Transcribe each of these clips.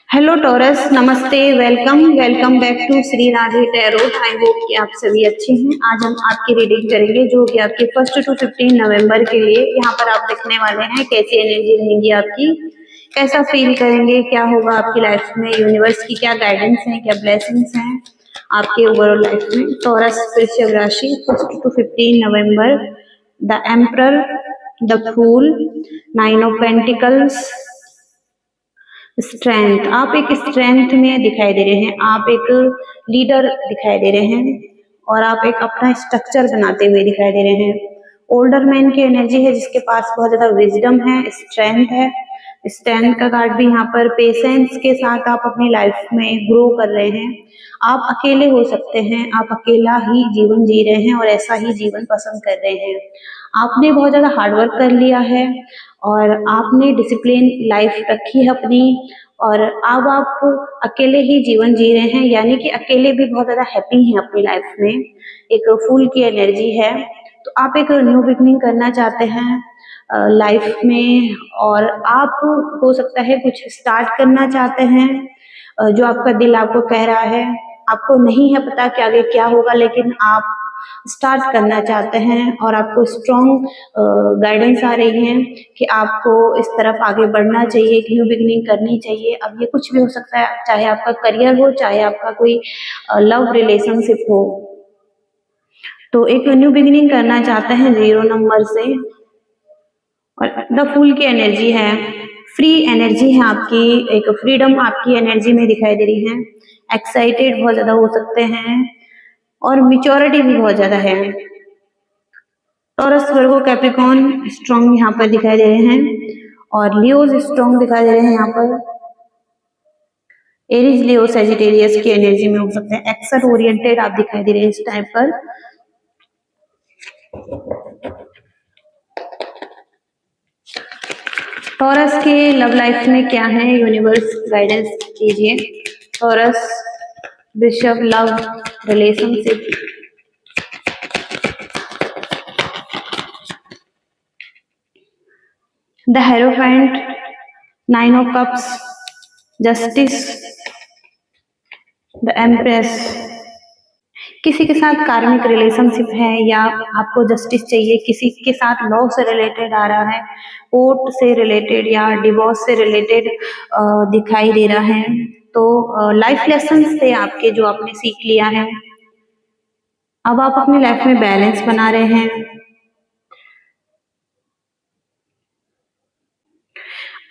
Hello Taurus, नमस्ते। Welcome back to Shri Radhe Tarot. I hope कि आप सभी अच्छे हैं। आज हम आपकी रीडिंग करेंगे जो कि आपके 1 to 15 नवंबर के लिए यहाँ पर आप देखने वाले हैं कैसी एनर्जी रहेंगी आपकी, कैसा फील करेंगे, क्या होगा आपकी लाइफ में, यूनिवर्स की क्या गाइडेंस है, क्या ब्लेसिंग्स हैं आपके ओवरऑल लाइफ में। टॉरस वृश्चिक राशि 1 to 15 नवंबर। The emperor, the fool, 9 of pentacles, strength. आप एक स्ट्रेंथ में दिखाई दे रहे हैं, आप एक लीडर दिखाई दे रहे हैं और आप एक अपना स्ट्रक्चर बनाते हुए दिखाई दे रहे हैं। ओल्डर मैन की एनर्जी है जिसके पास बहुत ज्यादा विजडम है, स्ट्रेंथ है। स्ट्रेंथ का कार्ड भी यहाँ पर पेशेंस के साथ आप अपनी लाइफ में ग्रो कर रहे हैं। आप अकेले हो सकते हैं, आप अकेला ही जीवन जी रहे हैं और ऐसा ही जीवन पसंद कर रहे हैं। आपने बहुत ज्यादा हार्डवर्क कर लिया है और आपने डिसिप्लिन लाइफ रखी है अपनी, और अब आप अकेले ही जीवन जी रहे हैं, यानी कि अकेले भी बहुत ज्यादा हैप्पी हैं अपनी लाइफ में। एक फूल की एनर्जी है, तो आप एक न्यू बिगनिंग करना चाहते हैं लाइफ में, और आप हो सकता है कुछ स्टार्ट करना चाहते हैं जो आपका दिल आपको कह रहा है। आपको नहीं है पता कि आगे क्या होगा, लेकिन आप स्टार्ट करना चाहते हैं और आपको स्ट्रॉन्ग गाइडेंस आ रही है कि आपको इस तरफ आगे बढ़ना चाहिए, एक न्यू बिगनिंग करनी चाहिए। अब ये कुछ भी हो सकता है, चाहे आपका करियर हो, चाहे आपका कोई लव रिलेशनशिप हो, तो एक न्यू बिगिनिंग करना चाहते हैं 0 नंबर से। और द फूल की एनर्जी है, फ्री एनर्जी है आपकी, एक फ्रीडम आपकी एनर्जी में दिखाई दे रही है। एक्साइटेड बहुत ज्यादा हो सकते हैं और मेच्योरिटी भी बहुत ज्यादा है। टॉरस, वर्गो, कैप्रिकॉर्न स्ट्रॉन्ग यहाँ पर दिखाई दे रहे हैं और लियोज स्ट्रॉन्ग दिखाई दे रहे हैं यहाँ पर। एरीज, लियो, सेजिटेरियस की एनर्जी में हो सकते हैं। एक्शन ओरिएंटेड आप दिखाई दे रहे हैं इस टाइम पर। टॉरस के लव लाइफ में क्या है, यूनिवर्स गाइडेंस कीजिए। टॉरस, वृषभ, love relationship. The hierophant, 9 of cups, justice, the empress. किसी के साथ कार्मिक रिलेशनशिप है या आपको जस्टिस चाहिए, किसी के साथ लॉ से रिलेटेड आ रहा है, कोर्ट से रिलेटेड या डिवोर्स से रिलेटेड दिखाई दे रहा है। तो लाइफ लेसन थे आपके जो आपने सीख लिया है। अब आप अपनी लाइफ में बैलेंस बना रहे हैं।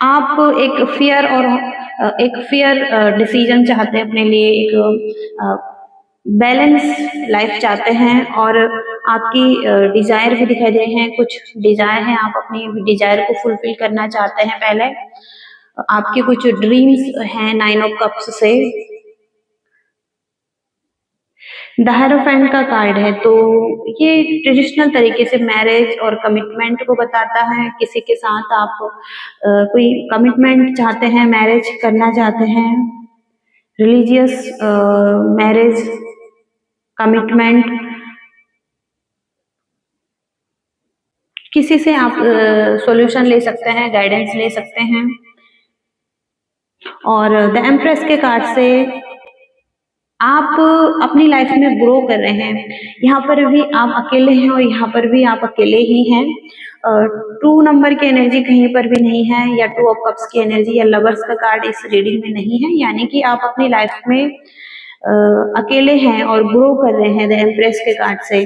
आप एक फेयर डिसीजन चाहते हैं अपने लिए, एक बैलेंस लाइफ चाहते हैं और आपकी डिजायर भी दिखाई दे रहे हैं। कुछ डिजायर हैं, आप अपनी डिजायर को फुलफिल करना चाहते हैं। पहले आपके कुछ ड्रीम्स हैं 9 ऑफ कप्स से। द हेरोफेंट का कार्ड है, तो ये ट्रेडिशनल तरीके से मैरिज और कमिटमेंट को बताता है। किसी के साथ आप कोई कमिटमेंट चाहते हैं, मैरिज करना चाहते हैं, रिलीजियस मैरिज, कमिटमेंट। किसी से आप सॉल्यूशन ले सकते हैं, गाइडेंस ले सकते हैं। और द एम्प्रेस के कार्ड से आप अपनी लाइफ में ग्रो कर रहे हैं। यहाँ पर भी आप अकेले हैं और यहाँ पर भी आप अकेले ही हैं। 2 नंबर की एनर्जी कहीं पर भी नहीं है, या 2 ऑफ कप्स की एनर्जी या लवर्स का कार्ड इस रीडिंग में नहीं है, यानी कि आप अपनी लाइफ में अकेले हैं और ग्रो कर रहे हैं द एम्प्रेस के कार्ड से।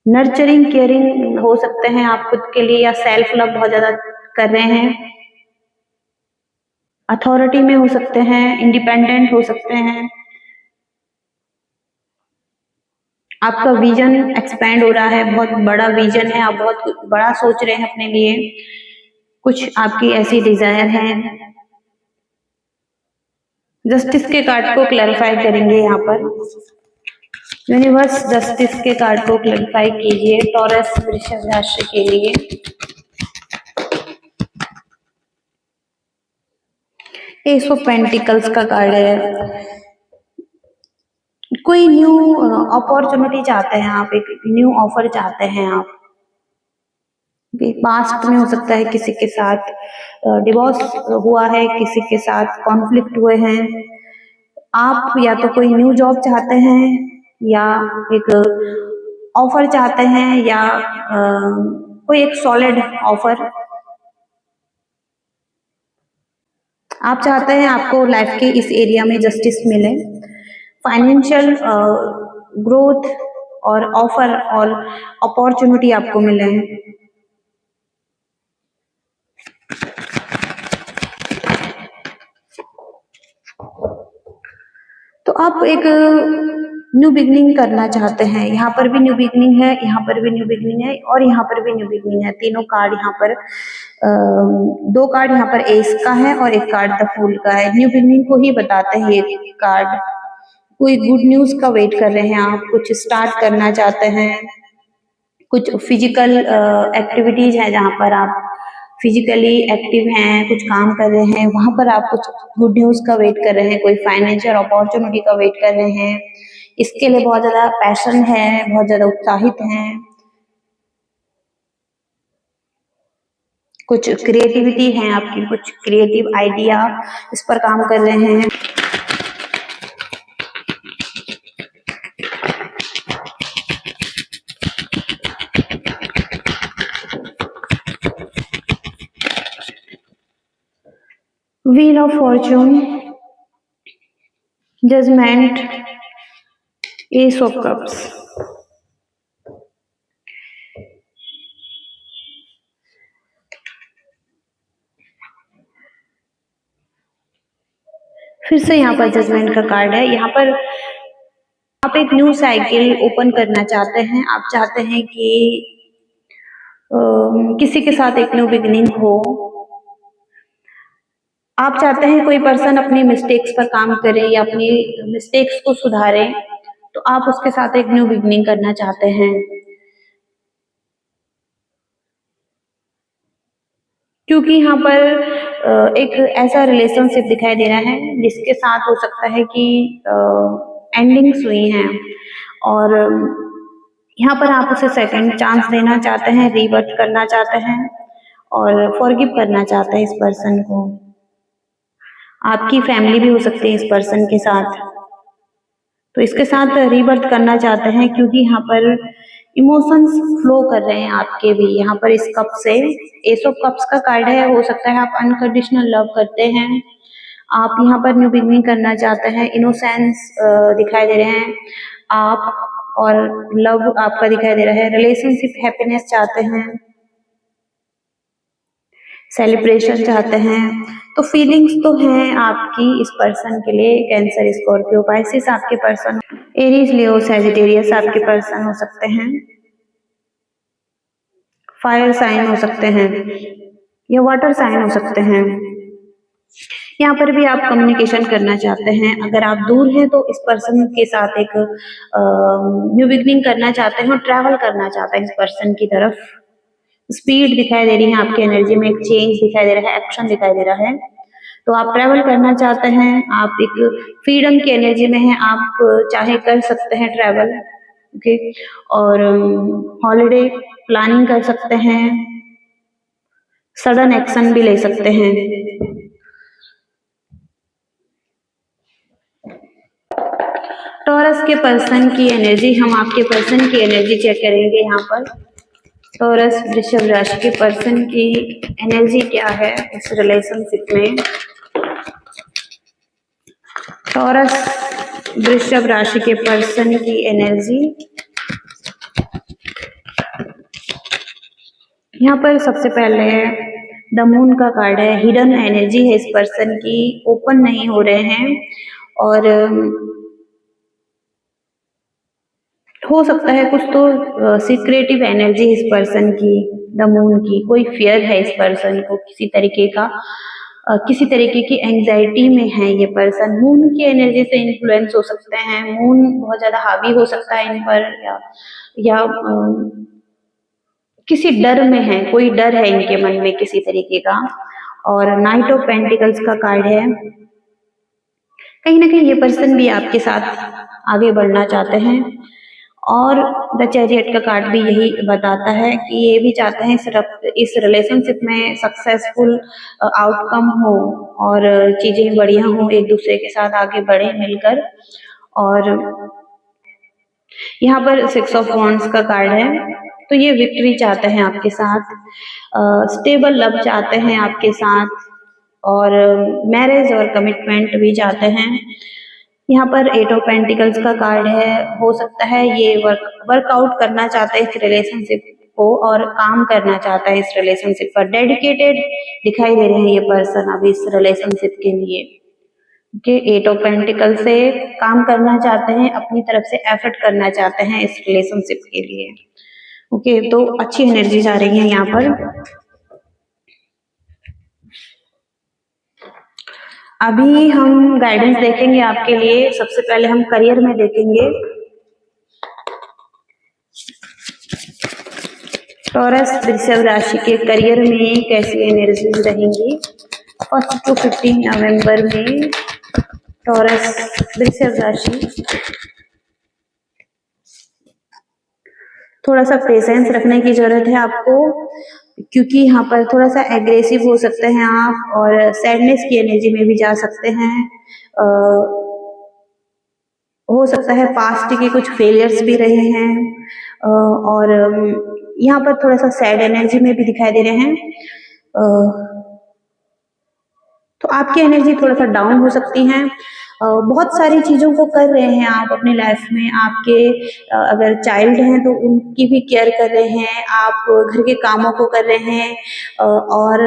नर्चरिंग, केयरिंग हो सकते हैं आप खुद के लिए, या सेल्फ लव बहुत ज्यादा कर रहे हैं। अथॉरिटी में हो सकते हैं, इंडिपेंडेंट हो सकते हैं। आपका विजन एक्सपैंड हो रहा है, बहुत बड़ा विजन है, आप बहुत बड़ा सोच रहे हैं अपने लिए। कुछ आपकी ऐसी डिजायर है। जस्टिस के कार्ड को क्लैरिफाई करेंगे यहाँ पर। यूनिवर्स, जस्टिस के कार्ड को क्लैरिफाई कीजिए टॉरस वृषभ राशि के लिए। एस ऑफ पेंटिकल्स का कार्ड है। कोई न्यू अपॉर्चुनिटी चाहते हैं आप, एक न्यू ऑफर चाहते हैं आप, पास्ट में हो सकता है किसी के साथ डिवोर्स हुआ है, किसी के साथ कॉन्फ्लिक्ट हुए हैं। आप या तो कोई न्यू जॉब चाहते हैं या एक ऑफर चाहते हैं या कोई एक सॉलिड ऑफर आप चाहते हैं, आपको लाइफ के इस एरिया में जस्टिस मिले, फाइनेंशियल ग्रोथ और ऑफर और अपॉर्चुनिटी आपको मिले। तो आप एक न्यू बिगनिंग करना चाहते हैं, यहाँ पर भी न्यू बिगनिंग है, यहाँ पर भी न्यू बिगनिंग है और यहाँ पर भी न्यू बिगनिंग है। तीनों कार्ड यहाँ पर दो कार्ड यहाँ पर एस का है और एक कार्ड द फूल का है। न्यू बिगनिंग को ही बताते हैं ये कार्ड। कोई गुड न्यूज का वेट कर रहे हैं आप, कुछ स्टार्ट करना चाहते हैं, कुछ फिजिकल एक्टिविटीज है जहाँ पर आप फिजिकली एक्टिव हैं, कुछ काम कर रहे हैं, वहां पर आप कुछ गुड न्यूज का वेट कर रहे हैं, कोई फाइनेंशियल अपॉर्चुनिटी का वेट कर रहे हैं, इसके लिए बहुत ज्यादा पैशन है, बहुत ज्यादा उत्साहित हैं, कुछ क्रिएटिविटी है आपकी, कुछ क्रिएटिव आइडिया इस पर काम कर रहे हैं। Wheel of fortune, judgement, ace of cups. फिर से यहाँ पर जजमेंट का कार्ड है। यहाँ पर आप एक न्यू साइकिल ओपन करना चाहते हैं, आप चाहते हैं कि किसी के साथ एक न्यू बिगिनिंग हो, आप चाहते हैं कोई पर्सन अपनी मिस्टेक्स पर काम करे या अपनी मिस्टेक्स को सुधारे, तो आप उसके साथ एक न्यू बिगिनिंग करना चाहते हैं। क्योंकि यहाँ पर एक ऐसा रिलेशनशिप दिखाई दे रहा है जिसके साथ हो सकता है कि एंडिंग्स हुई हैं और यहाँ पर आप उसे सेकंड चांस देना चाहते हैं, रिवर्ट करना चाहते हैं और फॉरगिव करना चाहते हैं इस पर्सन को। आपकी फैमिली भी हो सकती है इस पर्सन के साथ, तो इसके साथ रिबर्थ करना चाहते हैं क्योंकि यहाँ पर इमोशंस फ्लो कर रहे हैं आपके भी। यहाँ पर इस कप से एस ऑफ कप्स का कार्ड है, हो सकता है आप अनकंडीशनल लव करते हैं, आप यहाँ पर न्यू बिगिनिंग करना चाहते हैं, इनोसेंस दिखाई दे रहे हैं आप, और लव आपका दिखाई दे रहा है, रिलेशनशिप हैप्पीनेस चाहते हैं, सेलिब्रेशन चाहते हैं। तो फीलिंग्स तो हैं आपकी इस पर्सन के लिए। कैंसर, स्कॉर्पियो, पाइसेस आपके पर्सन, एरीज, लियो, सैजिटेरियस आपके पर्सन हो सकते हैं, फायर साइन हो सकते हैं या वाटर साइन हो सकते हैं। यहाँ पर भी आप कम्युनिकेशन करना चाहते हैं। अगर आप दूर हैं तो इस पर्सन के साथ एक न्यू बिगनिंग करना चाहते हैं और ट्रैवल करना चाहते हैं इस पर्सन की तरफ। स्पीड दिखाई दे रही है आपकी एनर्जी में, एक चेंज दिखाई दे रहा है, एक्शन दिखाई दे रहा है। तो आप ट्रैवल करना चाहते हैं, आप एक फ्रीडम की एनर्जी में हैं, आप चाहे कर सकते हैं ट्रैवल, ओके, और हॉलिडे प्लानिंग कर सकते हैं, सडन एक्शन भी ले सकते हैं। टॉरस के पर्सन की एनर्जी, हम आपके पर्सन की एनर्जी चेक करेंगे यहाँ पर। टॉरस वृषभ राशि के पर्सन की एनर्जी क्या है इस रिलेशनशिप में। टॉरस वृषभ राशि के पर्सन की एनर्जी, यहाँ पर सबसे पहले द मून का कार्ड है। हिडन एनर्जी है इस पर्सन की, ओपन नहीं हो रहे हैं और हो सकता है कुछ तो सीक्रेटिव एनर्जी इस पर्सन की, द मून की। कोई फियर है इस पर्सन को किसी तरीके का, किसी तरीके की एंजाइटी में है ये पर्सन। मून की एनर्जी से इन्फ्लुएंस हो सकते हैं, मून बहुत ज्यादा हावी हो सकता है इन पर, या किसी डर में है, कोई डर है इनके मन में किसी तरीके का। और नाइट ऑफ पेंटिकल्स का कार्ड है। कहीं ना कहीं ये पर्सन भी आपके साथ आगे बढ़ना चाहते हैं और द चैरियट का कार्ड भी यही बताता है कि ये भी चाहते हैं इस रिलेशनशिप में सक्सेसफुल आउटकम हो और चीजें बढ़िया हो, एक दूसरे के साथ आगे बढ़े मिलकर। और यहाँ पर 6 ऑफ वॉन्ड्स का कार्ड है, तो ये विक्ट्री चाहते हैं आपके साथ, स्टेबल लव चाहते हैं आपके साथ, और मैरिज और कमिटमेंट भी चाहते हैं। यहाँ पर 8 ऑफ पेंटिकल्स का कार्ड है, हो सकता है ये वर्कआउट करना चाहता है इस रिलेशनशिप को और काम करना चाहता है इस रिलेशनशिप पर, डेडिकेटेड दिखाई दे रहे हैं ये पर्सन अभी इस रिलेशनशिप के लिए, कि 8 ऑफ पेंटिकल से काम करना चाहते हैं, अपनी तरफ से एफर्ट करना चाहते हैं इस रिलेशनशिप के लिए। ओके, तो अच्छी एनर्जीज आ रही हैं यहाँ पर। अभी हम गाइडेंस देखेंगे आपके लिए। सबसे पहले हम करियर में देखेंगे। टॉरस वृषभ राशि के करियर में कैसी एनर्जीज रहेंगी 1 to 15 नवंबर में। टॉरस वृषभ राशि, थोड़ा सा पेशेंस रखने की जरूरत है आपको, क्योंकि यहाँ पर थोड़ा सा एग्रेसिव हो सकते हैं आप और सैडनेस की एनर्जी में भी जा सकते हैं। हो सकता है पास्ट के कुछ फेलियर्स भी रहे हैं, और यहाँ पर थोड़ा सा सैड एनर्जी में भी दिखाई दे रहे हैं। तो आपकी एनर्जी थोड़ा सा डाउन हो सकती है। बहुत सारी चीजों को कर रहे हैं आप अपनी लाइफ में। आपके अगर चाइल्ड हैं तो उनकी भी केयर कर रहे हैं, आप घर के कामों को कर रहे हैं, और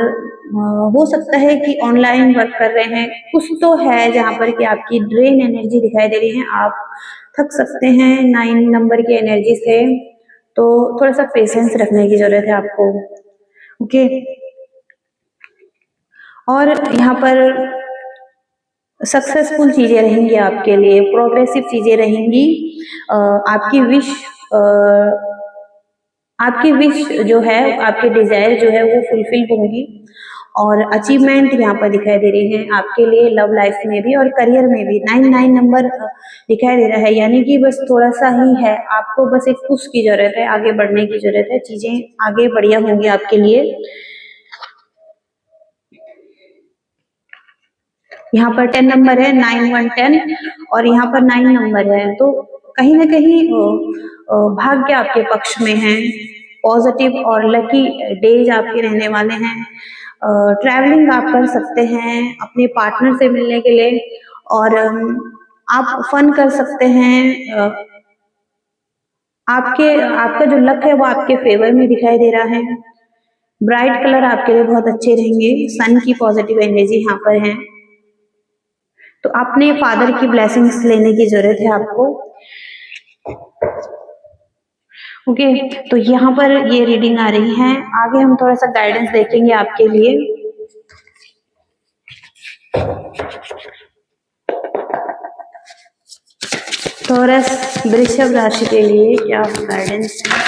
हो सकता है कि ऑनलाइन वर्क कर रहे हैं। कुछ तो है जहाँ पर कि आपकी ड्रेन एनर्जी दिखाई दे रही है, आप थक सकते हैं 9 नंबर की एनर्जी से, तो थोड़ा सा पेशेंस रखने की जरूरत है आपको। ओके, और यहाँ पर सक्सेसफुल चीजें रहेंगी आपके लिए, प्रोग्रेसिव चीजें रहेंगी। आपकी विश जो है, आपके डिजायर जो है वो फुलफिल होंगी, और अचीवमेंट यहाँ पर दिखाई दे रही है आपके लिए लव लाइफ में भी और करियर में भी। 9 नंबर दिखाई दे रहा है, यानी कि बस थोड़ा सा ही है, आपको बस एक पुश की जरूरत है, आगे बढ़ने की जरूरत है, चीजें आगे बढ़िया होंगी आपके लिए। यहाँ पर 10 नंबर है, 9 1 10, और यहाँ पर 9 नंबर है, तो कहीं ना कहीं भाग्य आपके पक्ष में है। पॉजिटिव और लकी डेज आपके रहने वाले हैं। ट्रैवलिंग आप कर सकते हैं अपने पार्टनर से मिलने के लिए, और आप फन कर सकते हैं। आपका जो लक है वो आपके फेवर में दिखाई दे रहा है। ब्राइट कलर आपके लिए बहुत अच्छे रहेंगे, सन की पॉजिटिव एनर्जी यहाँ पर है, तो अपने फादर की ब्लेसिंग्स लेने की जरूरत है आपको। ओके, तो यहाँ पर ये रीडिंग आ रही है। आगे हम थोड़ा सा गाइडेंस देखेंगे आपके लिए। टॉरस वृषभ राशि के लिए क्या गाइडेंस है?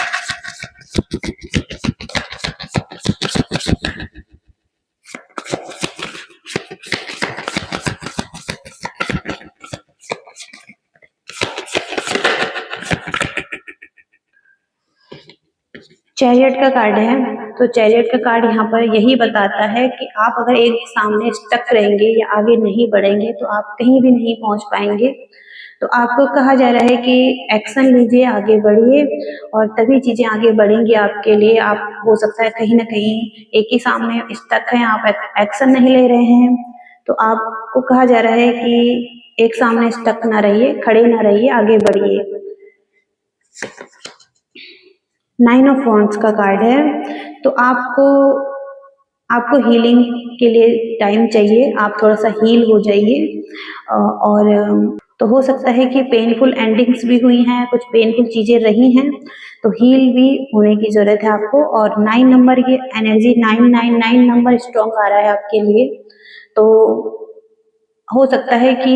चैरियट का कार्ड है, तो चैरियट का कार्ड यहाँ पर यही बताता है कि आप अगर एक सामने स्टक रहेंगे या आगे नहीं बढ़ेंगे तो आप कहीं भी नहीं पहुंच पाएंगे। तो आपको कहा जा रहा है कि एक्शन लीजिए, आगे बढ़िए, और तभी चीजें आगे बढ़ेंगी आपके लिए। आप हो सकता है कहीं ना कहीं एक ही सामने स्टक हैं, आप एक्शन नहीं ले रहे हैं, तो आपको कहा जा रहा है कि एक सामने स्टक ना रहिए, खड़े ना रहिए, आगे बढ़िए। 9 ऑफ वॉन्ड्स का कार्ड है, तो आपको हीलिंग के लिए टाइम चाहिए, आप थोड़ा सा हील हो जाइए। और तो हो सकता है कि पेनफुल एंडिंग्स भी हुई हैं, कुछ पेनफुल चीजें रही हैं, तो हील भी होने की जरूरत है आपको। और 9 नंबर की एनर्जी, 9 नंबर स्ट्रॉन्ग आ रहा है आपके लिए, तो हो सकता है कि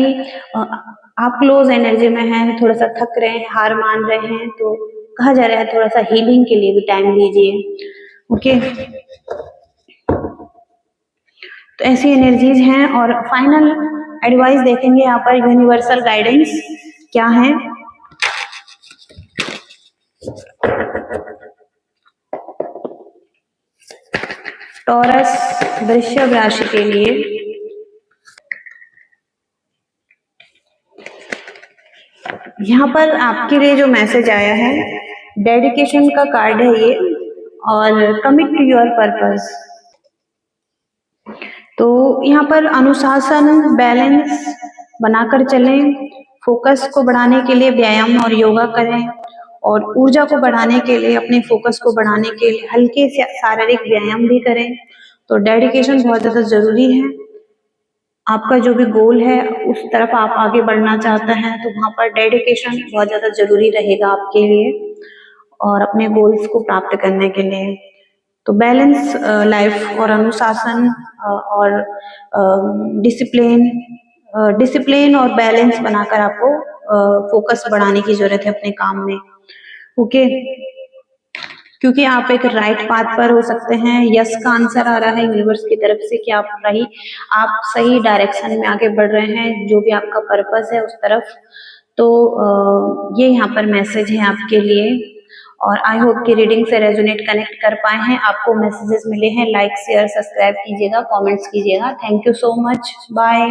आप क्लोज एनर्जी में हैं, थोड़ा सा थक रहे हैं, हार मान रहे हैं, तो कहा जा रहा है थोड़ा सा हीलिंग के लिए भी टाइम लीजिए। ओके, तो ऐसी एनर्जीज हैं। और फाइनल एडवाइस देखेंगे यहाँ पर, यूनिवर्सल गाइडेंस क्या है। टॉरस वृषभ राशि के लिए यहाँ पर आपके लिए जो मैसेज आया है, डेडिकेशन का कार्ड है ये, और कमिट टू योर पर्पस। तो यहाँ पर अनुशासन, बैलेंस बनाकर चलें, फोकस को बढ़ाने के लिए व्यायाम और योगा करें, और ऊर्जा को बढ़ाने के लिए, अपने फोकस को बढ़ाने के लिए हल्के से शारीरिक व्यायाम भी करें। तो डेडिकेशन बहुत ज्यादा जरूरी है। आपका जो भी गोल है उस तरफ आप आगे बढ़ना चाहते हैं तो वहां पर डेडिकेशन बहुत ज्यादा जरूरी रहेगा आपके लिए और अपने गोल्स को प्राप्त करने के लिए। तो बैलेंस लाइफ और अनुशासन और डिसिप्लिन और बैलेंस बनाकर आपको फोकस बढ़ाने की जरूरत है अपने काम में। ओके, क्योंकि आप एक राइट पाथ पर हो सकते हैं। यस का आंसर आ रहा है यूनिवर्स की तरफ से कि आप सही डायरेक्शन में आगे बढ़ रहे हैं, जो भी आपका पर्पस है उस तरफ। तो ये यहाँ पर मैसेज है आपके लिए, और आई होप कि रीडिंग से रेजोनेट कनेक्ट कर पाए हैं। आपको मैसेजेस मिले हैं, लाइक शेयर सब्सक्राइब कीजिएगा, कमेंट्स कीजिएगा। Thank you so much, bye.